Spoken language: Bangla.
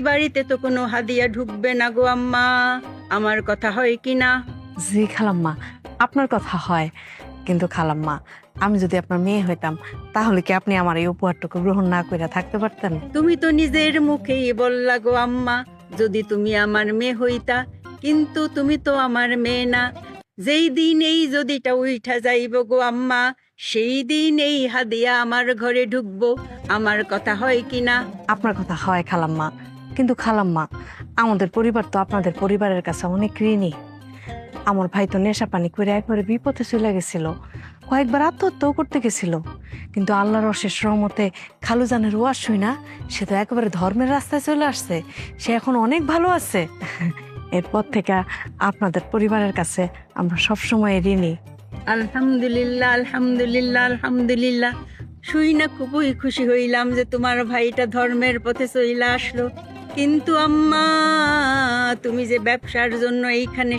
বাড়িতে তো কোনো হাদিয়া ঢুকবে না গো আম্মা, আমার কথা হয় কি না? জি খালাম্মা, আপনার কথা হয়, কিন্তু খালাম্মা আমি যদি আপনার মেয়ে হইতাম তাহলে কি আপনি আমার এই উপহারটুকু গ্রহণ না করে থাকতে পারতেন? তুমি তো নিজের মুখেই বললা গো আম্মা, যদি তুমি আমার মেয়ে হইতা, কিন্তু তুমি তো আমার মেয়ে না। যেই দিন এই যদিটা উইঠা যাইব গো আম্মা, সেই দিন এই হাদিয়া আমার ঘরে ঢুকবো, আমার কথা হয় কি না? আপনার কথা হয় খালাম্মা, কিন্তু খালাম্মা আমাদের পরিবার তো আপনাদের পরিবারের কাছে অনেক ঋণী। আমার ভাই তো নেশা পানি করে একবারে বিপদে চলে গেছিল, কয়েকবার আত্মহত্যাও করতে গেছিল, কিন্তু আল্লাহর অশেষ রহমতে খালুজানের ওয়াজ শুই না, সে তো একেবারে ধর্মের রাস্তায় চলে আসছে, সে এখন অনেক ভালো আছে। এরপর থেকে আপনাদের পরিবারের কাছে আমরা সবসময় ঋণী। আলহামদুলিল্লাহ, আলহামদুলিল্লাহ, আলহামদুলিল্লাহ। শুই না খুবই খুশি হইলাম যে তোমার ভাইটা ধর্মের পথে চইলা আসলো। কিন্তু আম্মা, তুমি যে ব্যবসার জন্য এইখানে